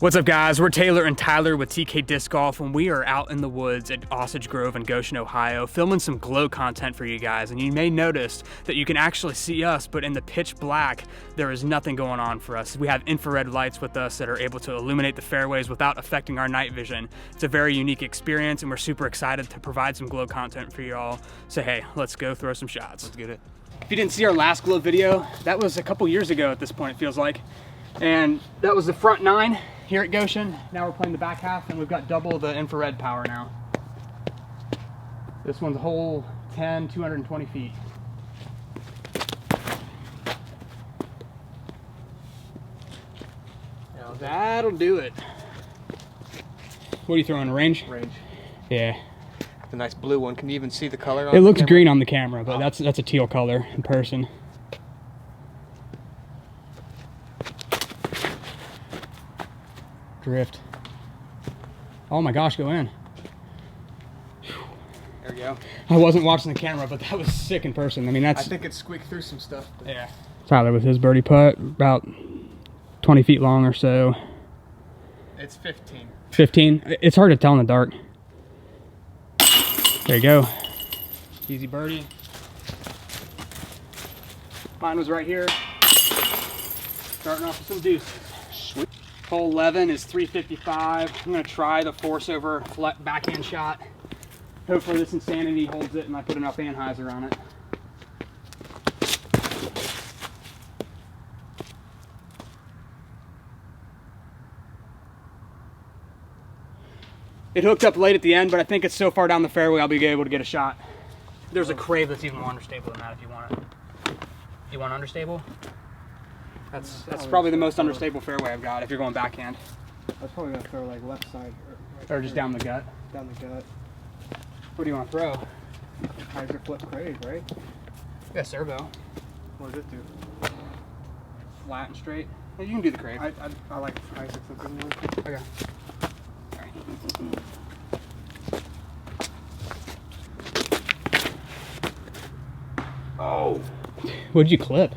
What's up guys, we're Taylor and Tyler with TK Disc Golf and we are out in the woods at Osage Grove in Goshen, Ohio, filming some glow content for you guys. And you may notice that you can actually see us, but in the pitch black, there is nothing going on for us. We have infrared lights with us that are able to illuminate the fairways without affecting our night vision. It's a very unique experience and we're super excited to provide some glow content for you all. So hey, let's go throw some shots. Let's get it. If you didn't see our last glow video, that was a couple years ago at this point, it feels like. And that was the front 9 here at Goshen. Now we're playing the back half and we've got double the infrared power now. This one's hole 10, 220 feet. Now that'll do it. What are you throwing, a range? Range. Yeah. The nice blue one. Can you even see the color on it? It looks camera? green on the camera, but that's a teal color in person. Drift. Oh my gosh, go in. There we go. I wasn't watching the camera, but that was sick in person. I mean, I think it squeaked through some stuff. But... yeah. Tyler with his birdie putt, about 20 feet long or so. It's 15. 15? It's hard to tell in the dark. There you go. Easy birdie. Mine was right here. Starting off with some deuces. Sweet. Hole 11 is 355. I'm going to try the force over backhand shot. Hopefully this insanity holds it and I put enough anhyzer on it. It hooked up late at the end, but I think it's so far down the fairway I'll be able to get a shot. There's a crave that's even more understable than that if you want it. You want understable? That's probably the most understable fairway I've got if you're going backhand. I was probably going to throw like left side. Or just down the gut. Down the gut. What do you want to throw? Hyzer flip crave, right? Yeah, servo. What does it do? Flat and straight. You can do the crave. I like Hyzer flipping more. Okay. All right. Oh. What'd you clip?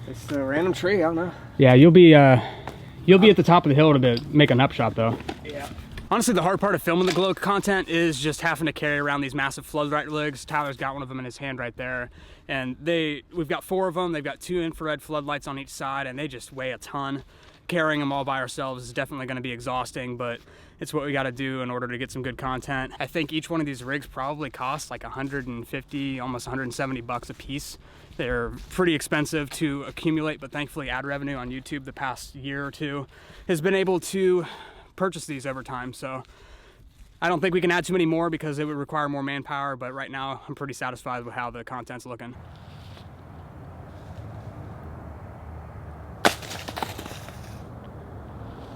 It's a random tree, I don't know. Yeah, you'll be at the top of the hill to make an upshot though. Yeah. Honestly, the hard part of filming the glow content is just having to carry around these massive floodlight rigs. Tyler's got one of them in his hand right there. And we've got 4 of them. They've got 2 infrared floodlights on each side and they just weigh a ton. Carrying them all by ourselves is definitely going to be exhausting, but it's what we got to do in order to get some good content. I think each one of these rigs probably costs like 150, almost 170 bucks a piece. They're pretty expensive to accumulate, but thankfully ad revenue on YouTube the past year or 2 has been able to purchase these over time. So I don't think we can add too many more because it would require more manpower, but right now I'm pretty satisfied with how the content's looking.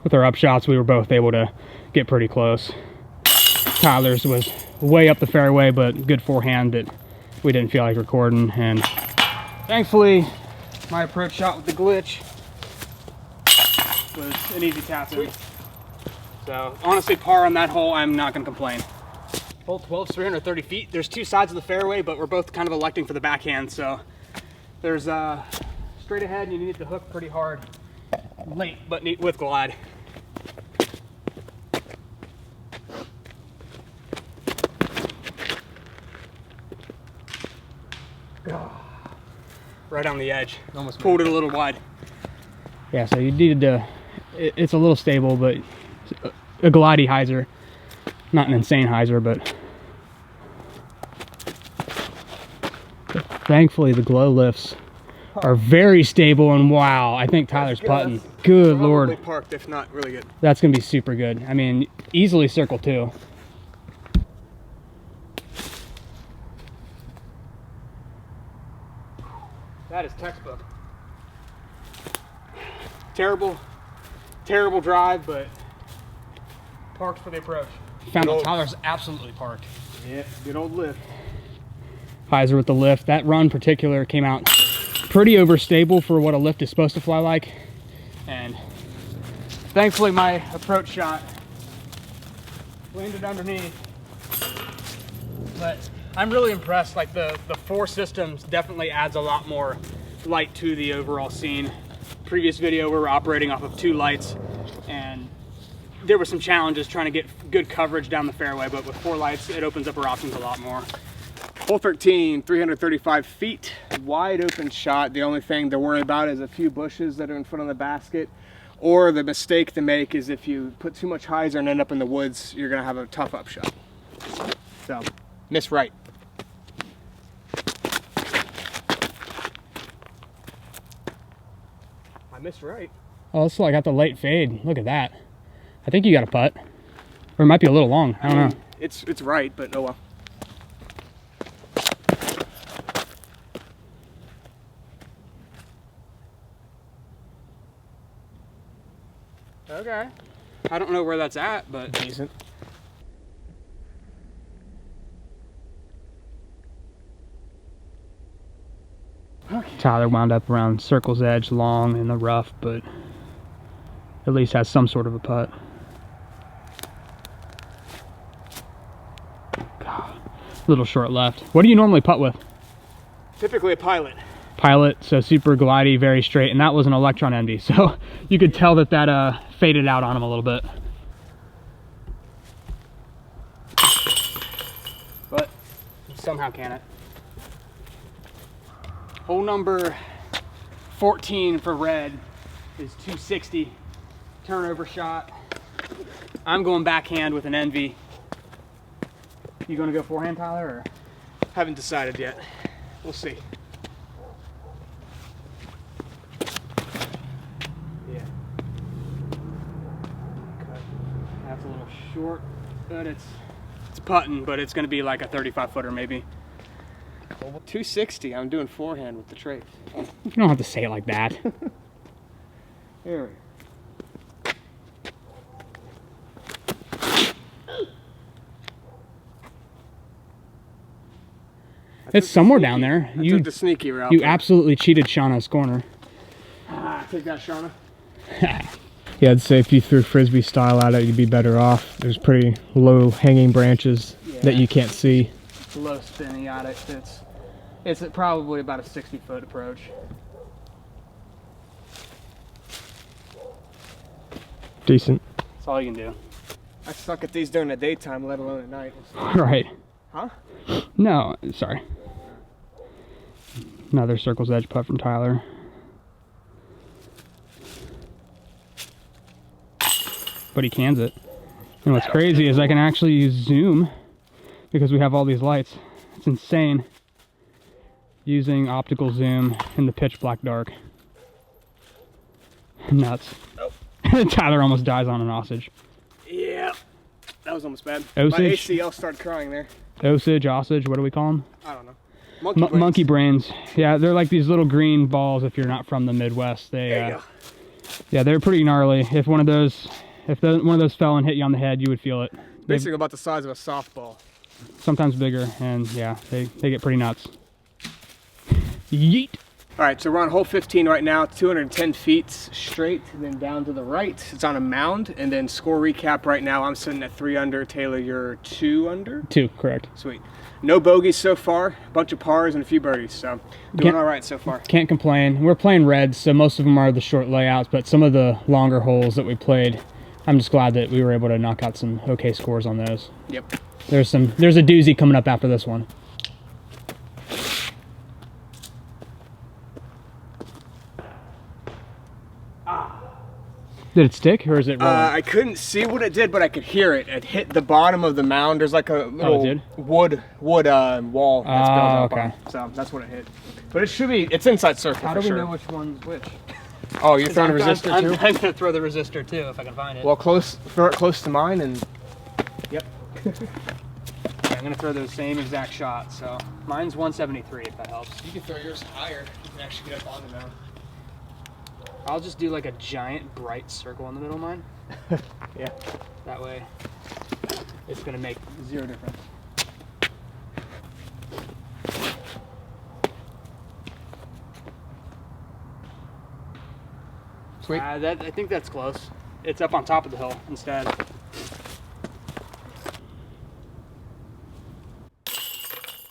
With our upshots, we were both able to get pretty close. Tyler's was way up the fairway, but good forehand that we didn't feel like recording. And thankfully, my approach shot with the glitch was an easy tap in. So honestly, par on that hole, I'm not gonna complain. Hole 12 is 330 feet. There's 2 sides of the fairway, but we're both kind of electing for the backhand. So there's straight ahead and you need to hook pretty hard. Late, but neat with glide. Right on the edge. Almost pulled it a little wide. Yeah, so you needed to, it's a little stable, but a glidey hyzer. Not an insane hyzer, but thankfully the glow lifts are very stable, and wow, I think Tyler's putting. Good Lord. Parked, if not really good. That's gonna be super good. I mean, easily circle 2. That is textbook. Terrible drive, but parked for the approach. Found out Tyler's absolutely parked. Yeah, good old lift. Hyzer with the lift. That run particular came out pretty overstable for what a lift is supposed to fly like. And thankfully my approach shot landed underneath. But I'm really impressed. Like the 4 systems definitely adds a lot more light to the overall scene. Previous video we were operating off of 2 lights, and there were some challenges trying to get good coverage down the fairway, but with 4 lights, it opens up our options a lot more. Hole 13, 335 feet, wide open shot. The only thing to worry about is a few bushes that are in front of the basket, or the mistake to make is if you put too much hyzer and end up in the woods, you're gonna have a tough upshot. So, miss right. I missed right. Oh, so I got the late fade. Look at that. I think you got a putt. Or it might be a little long. I don't know. It's right, but oh well. Okay. I don't know where that's at, but Decent. Okay. Tyler wound up around circle's edge long in the rough, but at least has some sort of a putt. God, little short left. What do you normally putt with? Typically a pilot. Pilot, so super glidey, very straight, and that was an Electron Envy, so you could tell that that faded out on him a little bit. But somehow can it. Hole number 14 for red is 260 turnover shot. I'm going backhand with an Envy. You gonna go forehand, Tyler, or? Haven't decided yet. We'll see. Yeah. Okay. That's a little short, but it's putting, but it's gonna be like a 35 footer maybe. 260. I'm doing forehand with the trace. You don't have to say it like that. There we go. It's somewhere down there. I took the sneaky route. You absolutely cheated Shauna's corner. Take that, Shauna. Yeah, I'd say if you threw frisbee style at it, you'd be better off. There's pretty low hanging branches that you can't see. It's low spinning at it. It's probably about a 60-foot approach. Decent. That's all you can do. I suck at these during the daytime, let alone at night. Right. Huh? No, sorry. Another circle's edge putt from Tyler. But he cans it. And what's crazy is I can actually use zoom because we have all these lights. It's insane. Using optical zoom in the pitch black dark. Nuts. Oh. Tyler almost dies on an Osage. Yeah. That was almost bad. Osage? My ACL started crying there. Osage, what do we call them? I don't know. Monkey brains. Monkey brains. Yeah, they're like these little green balls if you're not from the Midwest. There you go. Yeah, they're pretty gnarly. If one of those fell and hit you on the head, you would feel it. Basically about the size of a softball. Sometimes bigger, and yeah, they get pretty nuts. Yeet. All right, so we're on hole 15 right now, 210 feet straight, then down to the right. It's on a mound, and then score recap right now. I'm sitting at 3 under. Taylor, you're 2 under? 2, correct. Sweet. No bogeys so far, a bunch of pars and a few birdies, so doing all right so far. Can't complain. We're playing reds, so most of them are the short layouts, but some of the longer holes that we played, I'm just glad that we were able to knock out some okay scores on those. Yep. There's a doozy coming up after this one. Did it stick, or is it rolling? I couldn't see what it did, but I could hear it. It hit the bottom of the mound. There's like a little wood wall that's built up on. So that's what it hit. But it should be, it's inside circle. How do we know which one's which? Oh, you're throwing a resistor too? I'm gonna throw the resistor too if I can find it. Well, throw it close to mine and... Yep. Yeah, I'm gonna throw those same exact shots. So mine's 173 if that helps. You can throw yours higher. You can actually get up on the mound. I'll just do like a giant bright circle in the middle of mine. Yeah. That way it's gonna make 0 difference. Sweet. I think that's close. It's up on top of the hill instead.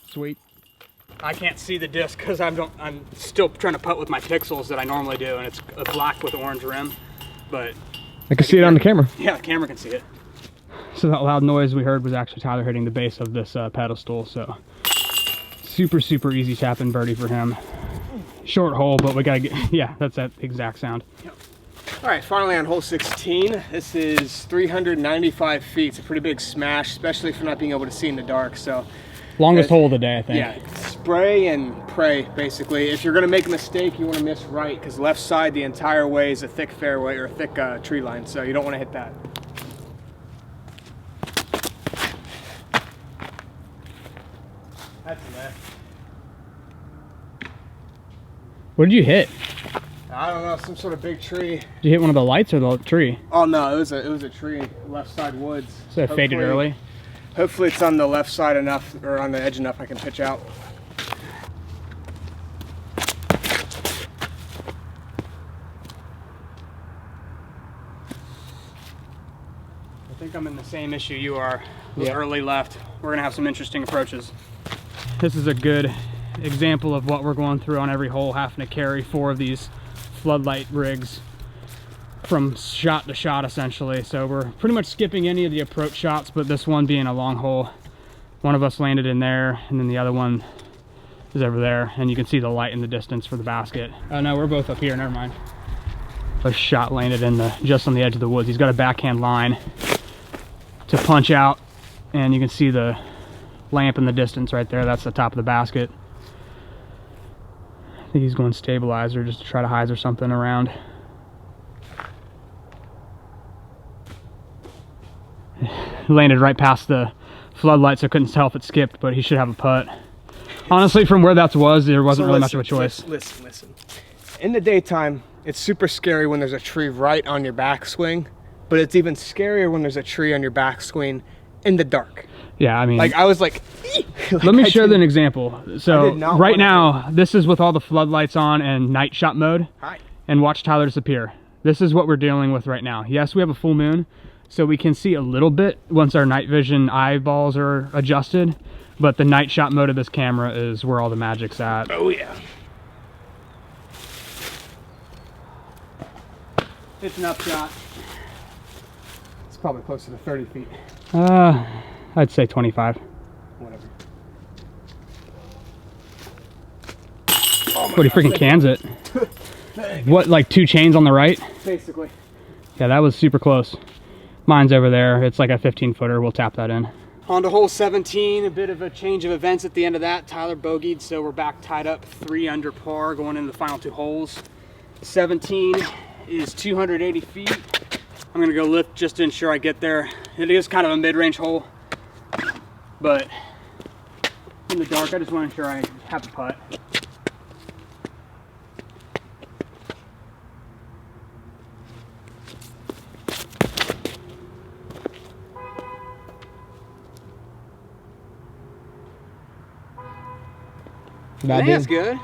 Sweet. I can't see the disc because I'm still trying to putt with my pixels that I normally do, and it's a black with orange rim. But I can see it on the camera. Yeah, the camera can see it. So that loud noise we heard was actually Tyler hitting the base of this pedestal. So super, super easy tap-in birdie for him. Short hole, but we gotta get, yeah, that's that exact sound. Yep. All right, finally on hole 16. This is 395 feet. It's a pretty big smash, especially for not being able to see in the dark. So Longest hole of the day, I think. yeah, spray and pray, basically. If you're gonna make a mistake, you wanna miss right, because left side the entire way is a thick fairway or a thick tree line, so you don't wanna hit that. That's left. What did you hit? I don't know, some sort of big tree. Did you hit one of the lights or the tree? Oh no, it was a tree, left side woods. So it faded early? Hopefully it's on the left side enough, or on the edge enough I can pitch out. I think I'm in the same issue you are. Yeah. Early left. We're gonna have some interesting approaches. This is a good example of what we're going through on every hole, having to carry 4 of these floodlight rigs from shot to shot essentially. So we're pretty much skipping any of the approach shots, but this one being a long hole, one of us landed in there and then the other one is over there, and you can see the light in the distance for the basket. Oh no, we're both up here, never mind. A shot landed in the just on the edge of the woods. He's got a backhand line to punch out, and you can see the lamp in the distance right there. That's the top of the basket. I think he's going stabilizer just to try to hyzer something around. Landed right past the floodlight, so I couldn't tell if it skipped, but he should have a putt. Honestly, from where that was, there wasn't really much of a choice. Listen. In the daytime, it's super scary when there's a tree right on your backswing, but it's even scarier when there's a tree on your backswing in the dark. Yeah, I mean, like I was like, let me show you an example. So right now, to... this is with all the floodlights on and night shot mode. Hi. And watch Tyler disappear. This is what we're dealing with right now. Yes, we have a full moon, so we can see a little bit once our night vision eyeballs are adjusted, but the night shot mode of this camera is where all the magic's at. Oh yeah. It's an upshot. It's probably closer to 30 feet. I'd say 25. Whatever. But he freaking cans it. What, like 2 chains on the right? Basically. Yeah, that was super close. Mine's over there. It's like a 15-footer. We'll tap that in. On to hole 17, a bit of a change of events at the end of that. Tyler bogeyed, so we're back tied up 3 under par going into the final 2 holes. 17 is 280 feet. I'm gonna go lift just to ensure I get there. It is kind of a mid-range hole, but in the dark, I just want to ensure I have a putt. I think that's good.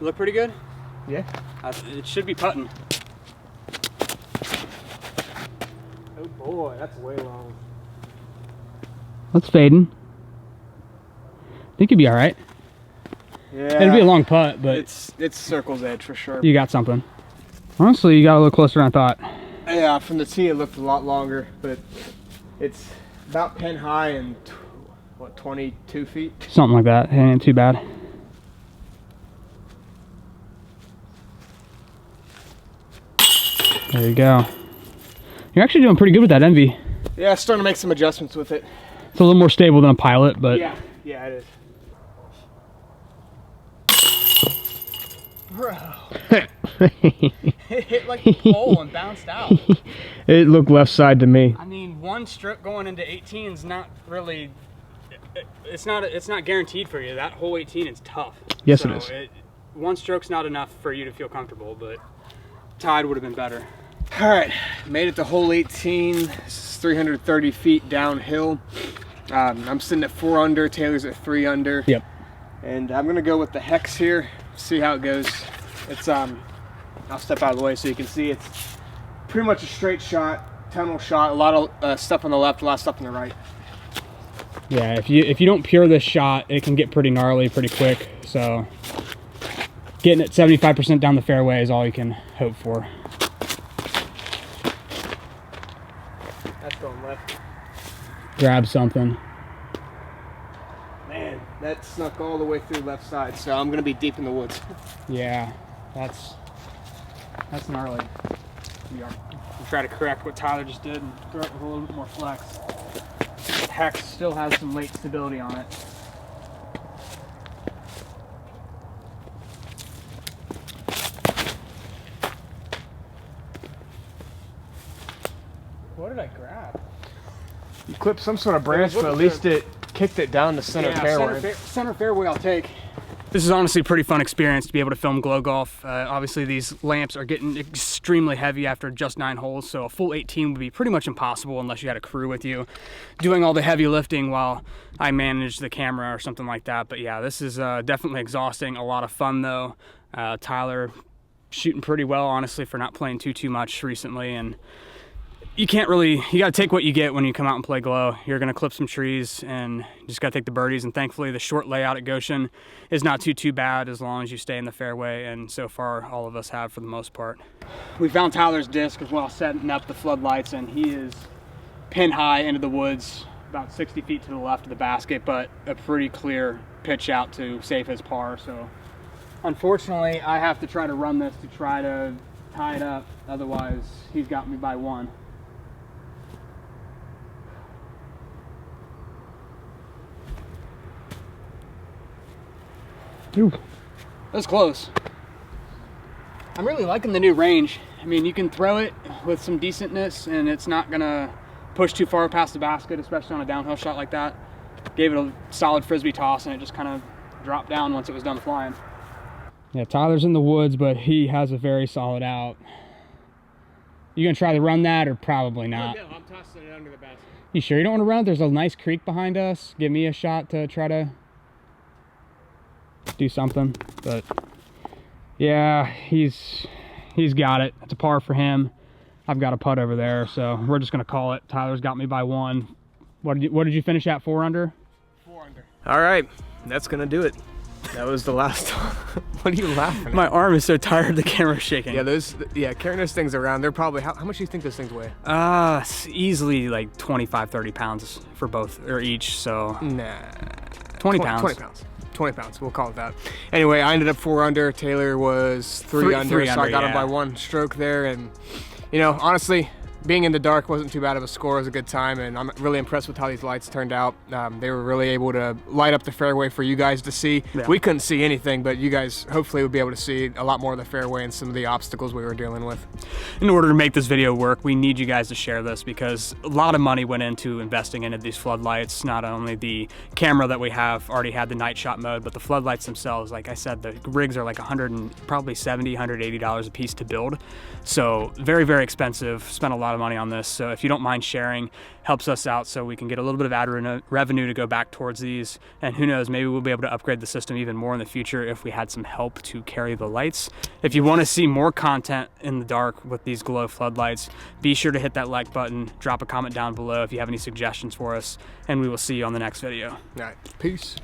Look pretty good? Yeah. It should be putting. Oh boy, that's way long. That's fading. I think you'd be all right. Yeah. It'd be a long putt, but it's circle's edge for sure. you got something. Honestly, you got a little closer than I thought. Yeah, from the tee it looked a lot longer, but it's about pin high and what, 22 feet? Something like that. It ain't too bad. There you go. You're actually doing pretty good with that Envy. Yeah, starting to make some adjustments with it. It's a little more stable than a Pilot, but yeah, it is. Bro. It hit like a pole and bounced out. it looked left side to me. I mean, one stroke going into 18 is not really. It's not guaranteed for you. That whole 18 is tough. Yes, so it is. One stroke's not enough for you to feel comfortable, but tied would have been better. All right, made it to hole 18. This is 330 feet downhill. I'm sitting at 4 under. Taylor's at 3 under. Yep. And I'm gonna go with the hex here. See how it goes. It's I'll step out of the way so you can see. It's pretty much a straight shot, tunnel shot. A lot of stuff on the left, a lot of stuff on the right. Yeah, if you don't pure this shot, it can get pretty gnarly pretty quick. So getting it 75% down the fairway is all you can hope for. That's going left. Grab something. Man, that snuck all the way through left side, so I'm gonna be deep in the woods. Yeah, that's gnarly. Yeah. We'll try to correct what Tyler just did and throw it with a little bit more flex. The hex still has some late stability on it. What did I grab? You clipped some sort of branch, but at least it kicked it down the center fairway. Center fairway I'll take. This is honestly a pretty fun experience to be able to film glow golf. Obviously these lamps are getting extremely heavy after just 9 holes, so a full 18 would be pretty much impossible unless you had a crew with you doing all the heavy lifting while I manage the camera or something like that. But yeah, this is definitely exhausting. A lot of fun though. Tyler shooting pretty well, honestly, for not playing too much recently, and you can't really, you gotta take what you get when you come out and play glow. You're gonna clip some trees and you just gotta take the birdies, and thankfully the short layout at Goshen is not too bad as long as you stay in the fairway, and so far all of us have for the most part. We found Tyler's disc as well, setting up the floodlights, and he is pin high into the woods, about 60 feet to the left of the basket, but a pretty clear pitch out to save his par. So unfortunately I have to try to run this to try to tie it up, otherwise he's got me by 1. Ooh, that's close. I'm really liking the new range. I mean, you can throw it with some decentness and it's not gonna push too far past the basket, especially on a downhill shot like that. Gave it a solid frisbee toss and it just kind of dropped down once it was done flying. Yeah, Tyler's in the woods, but he has a very solid out. You gonna try to run that or probably not? No, I'm tossing it under the basket. You sure you don't want to run? There's a nice creek behind us. Give me a shot to try to do something, but yeah, he's got it. It's a par for him. I've got a putt over there, so we're just gonna call it. Tyler's got me by 1. What did you finish at? 4 under? 4 under. All right, that's gonna do it. That was the last one. What are you laughing at? My arm is so tired, the camera's shaking. Yeah, carrying those things around, they're probably, how much do you think those things weigh? Easily like 25, 30 pounds for both, or each, so. Nah. 20 pounds. 20 pounds. 20 pounds, we'll call it that. Anyway, I ended up 4 under. Taylor was 3 under, so I got him by 1 stroke there. And, you know, honestly, being in the dark wasn't too bad of a score. It was a good time, and I'm really impressed with how these lights turned out. They were really able to light up the fairway for you guys to see. Yeah. We couldn't see anything, but you guys hopefully would be able to see a lot more of the fairway and some of the obstacles we were dealing with. In order to make this video work, we need you guys to share this, because a lot of money went into investing into these floodlights. Not only the camera that we have already had the night shot mode, but the floodlights themselves. Like I said, the rigs are like probably $70, $180 a piece to build. So very expensive. Spent a lot of money on this. So if you don't mind sharing, helps us out so we can get a little bit of ad revenue to go back towards these. And who knows, maybe we'll be able to upgrade the system even more in the future if we had some help to carry the lights. If you want to see more content in the dark with these glow floodlights, be sure to hit that like button, drop a comment down below if you have any suggestions for us, and we will see you on the next video. All right, peace.